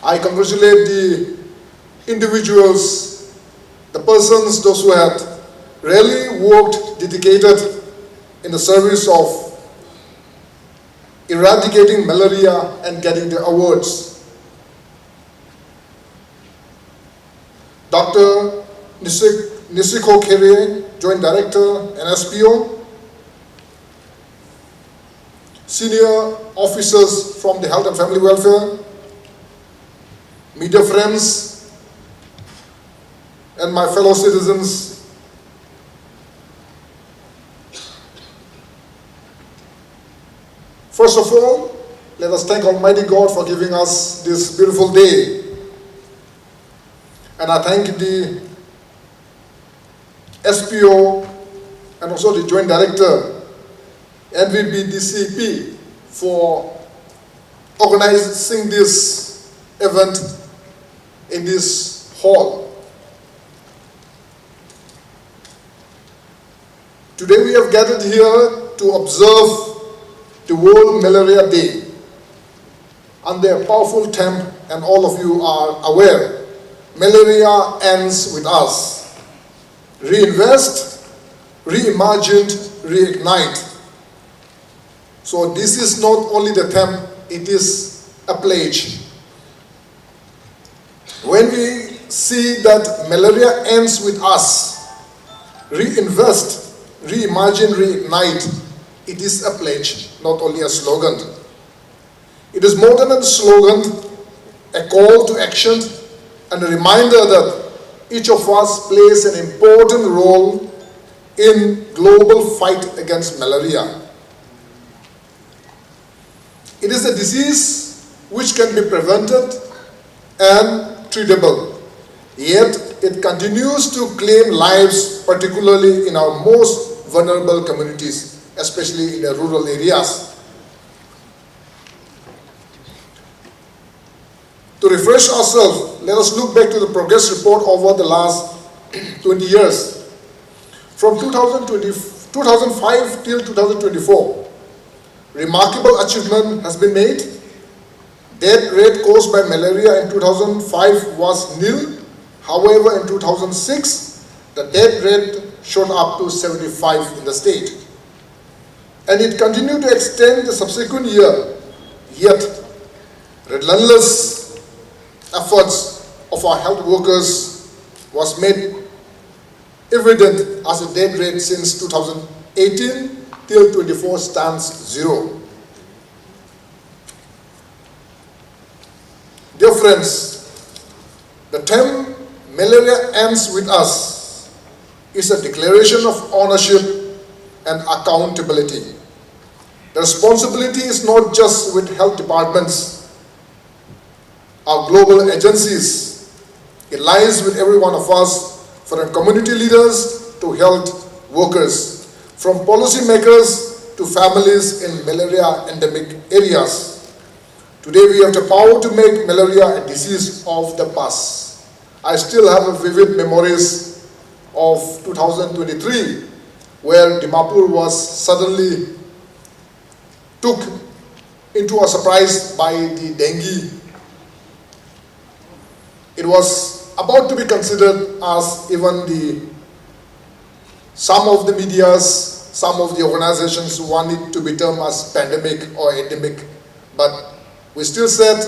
I congratulate the individuals, the persons, those who had really worked, dedicated in the service of eradicating malaria and getting the awards. Dr. Nisiko Kere, Joint Director, NSPO, senior officers from the Health and Family Welfare, media friends, and my fellow citizens. First of all, let us thank Almighty God for giving us this beautiful day. And I thank the SPO and also the Joint Director, NVBDCP, for organizing this event in this hall. Today we have gathered here to observe the World Malaria Day under a powerful theme, and all of you are aware, Malaria Ends With Us. Reinvest, Reimagine, Reignite. So this is not only the theme, it is a pledge. When we see that malaria ends with us, reinvest, reimagine, reignite, it is a pledge, not only a slogan. It is more than a slogan, a call to action, and a reminder that each of us plays an important role in global fight against malaria. It is a disease which can be prevented and treatable, yet it continues to claim lives, particularly in our most vulnerable communities, especially in the rural areas. To refresh ourselves, let us look back to the progress report over the last 20 years. From 2005 till 2024, remarkable achievement has been made. Death rate caused by malaria in 2005 was nil. However, in 2006, the death rate shot up to 75 in the state. And it continued to extend the subsequent year, yet relentless efforts of our health workers was made evident as the death rate since 2018 till 24 stands 0. Dear friends, the term Malaria Ends With Us is a declaration of ownership and accountability. The responsibility is not just with health departments, our global agencies. It lies with every one of us, from community leaders to health workers, from policymakers to families in malaria endemic areas. Today we have the power to make malaria a disease of the past. I still have vivid memories of 2023, where Dimapur was suddenly took into a surprise by the dengue. It was about to be considered as even some of the medias, some of the organizations want it to be termed as pandemic or endemic, but we still said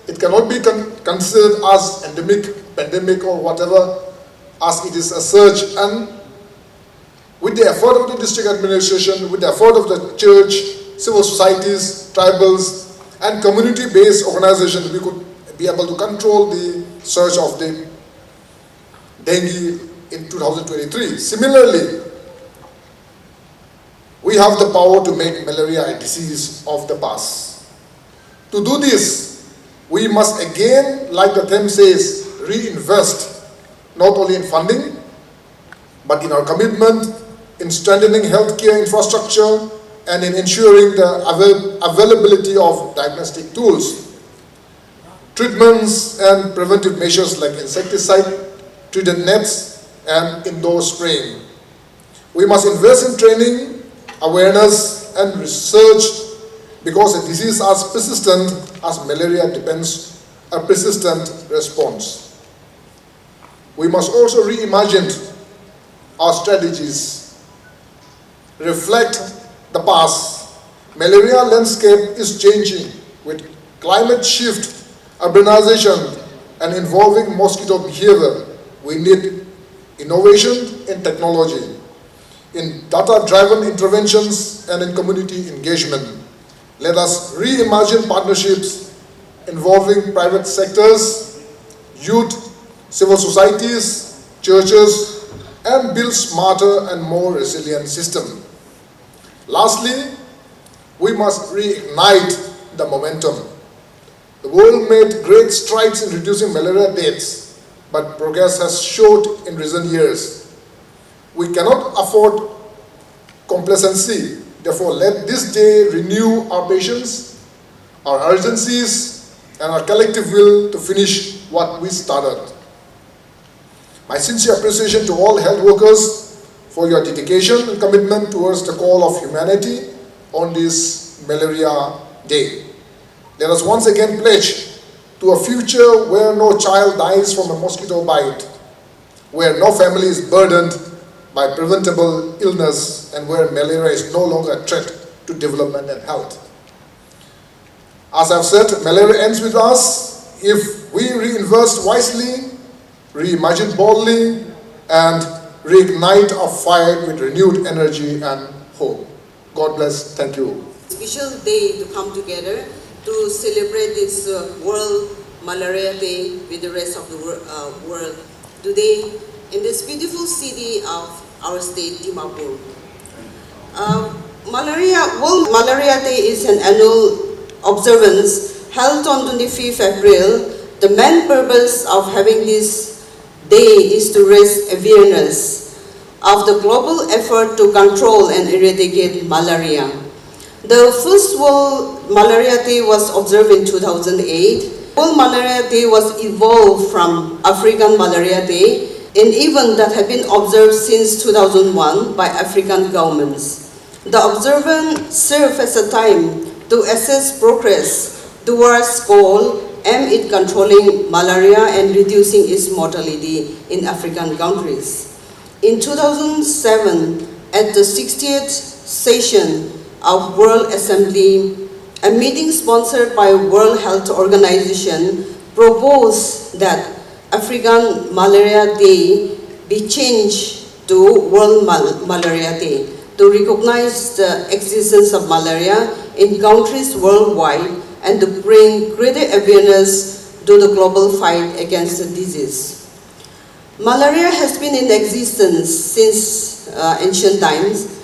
it cannot be considered as endemic, pandemic or whatever, as it is a surge. And with the effort of the district administration, with the effort of the church, civil societies, tribals, and community-based organizations, we could be able to control the surge of the dengue in 2023. Similarly, we have the power to make malaria a disease of the past. To do this, we must again, like the theme says, reinvest, not only in funding, but in our commitment in strengthening healthcare infrastructure and in ensuring the availability of diagnostic tools, treatments and preventive measures like insecticide, treated nets, and indoor spraying. We must invest in training, awareness, and research, because a disease as persistent as malaria depends a persistent response. We must also reimagine our strategies, reflect the past. Malaria landscape is changing with climate shift, urbanization, and evolving mosquito behavior. We need innovation in technology, in data-driven interventions, and in community engagement. Let us reimagine partnerships involving private sectors, youth, civil societies, churches, and build smarter and more resilient system. Lastly, we must reignite the momentum. The world made great strides in reducing malaria deaths, but progress has showed in recent years. We cannot afford complacency. Therefore, let this day renew our patience, our urgencies, and our collective will to finish what we started. My sincere appreciation to all health workers for your dedication and commitment towards the call of humanity on this Malaria Day. Let us once again pledge to a future where no child dies from a mosquito bite, where no family is burdened by preventable illness, and where malaria is no longer a threat to development and health. As I've said, malaria ends with us if we reinvest wisely, reimagine boldly, and reignite our fight with renewed energy and hope. God bless. Thank you. Special day to come together to celebrate this World Malaria Day with the rest of the world today in this beautiful city of our state, Dimapur. World Malaria Day is an annual observance held on 25th April. The main purpose of having this day is to raise awareness of the global effort to control and eradicate malaria. The first World Malaria Day was observed in 2008. World Malaria Day was evolved from African Malaria Day, an event that had been observed since 2001 by African governments. The observance served as a time to assess progress towards goal aimed at controlling malaria and reducing its mortality in African countries. In 2007, at the 60th session of World Assembly, a meeting sponsored by World Health Organization proposed that African Malaria Day be changed to World Malaria Day to recognize the existence of malaria in countries worldwide and to bring greater awareness to the global fight against the disease. Malaria has been in existence since ancient times,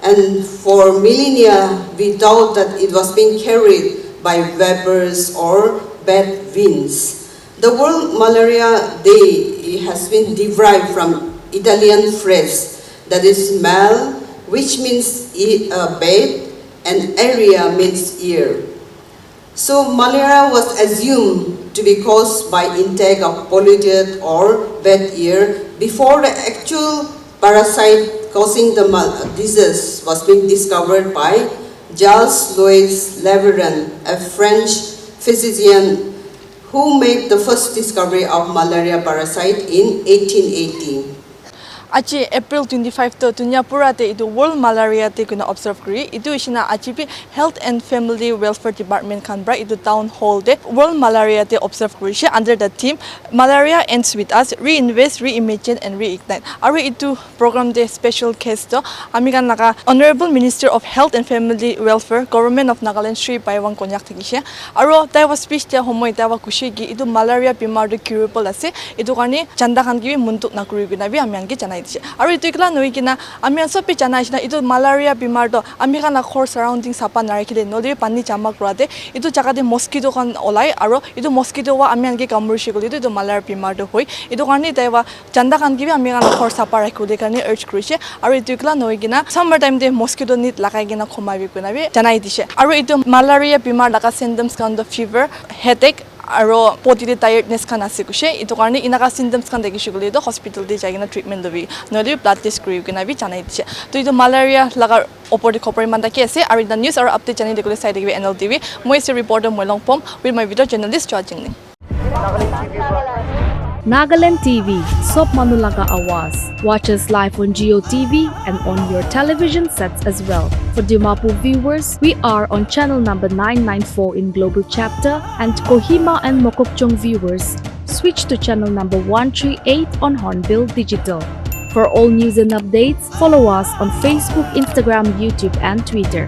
and for millennia we thought that it was being carried by vapors or bad winds. The World Malaria Day has been derived from Italian phrase that is mal, which means bed, and area means ear. So malaria was assumed to be caused by intake of polluted or bad air before the actual parasite causing the disease was being discovered by Charles Louis Leveran, a French physician who made the first discovery of malaria parasite in 1880. Achi April 25 to Tunyapura te itu World Malaria Day kuna observe kuri itu isina achi Health and Family Welfare Department kan bra itu town hall de World Malaria Day observe kuri she under the theme Malaria Ends With Us, Reinvest, Reimagine and Reignite. Aru itu program de special case to ami kan naka Honourable Minister of Health and Family Welfare Government of Nagaland Shri Paiwang Konyak thikishe aru tai was speech te homoi ta wa kushi gi itu malaria bimar de curable ase itu karni chanda khan gi muntuk na kuri gina bi ami angi chanai Aru itu ikla noi kina ami sopi chana isna itu malaria bimar to ami kana khor surrounding sapa narakile nodi pani chamak rade itu jaga de mosquito kan olai aru itu mosquito wa ami ange kamurshi goli itu malaria bimar to hoi itu karni taiwa chanda kan gibi ami kana khor sapa rakhule karni urge kurise aru itu ikla noi kina summer time de mosquito net lagai kina khomai bi kuna bi janai dise aru itu malaria bimar laka symptoms kan the fever headache aro potide tiredness kan ase kushe itu karni inaka symptoms kan dekhi shugule to hospital de jaigina treatment dobi nodi blood test kuri kina bi janai diche to itu malaria laga opor de khopor manda ke ase ari the news aro update channel dekule side de NLTV moi se reporter moi longpom with my video journalist Chua Jingni. Nagaland TV, Sop Manulaga Awas. Watch us live on Geo TV and on your television sets as well. For Dimapur viewers, we are on channel number 994 in Global Chapter, and Kohima and Mokokchung viewers, switch to channel number 138 on Hornbill Digital. For all news and updates, follow us on Facebook, Instagram, YouTube, and Twitter.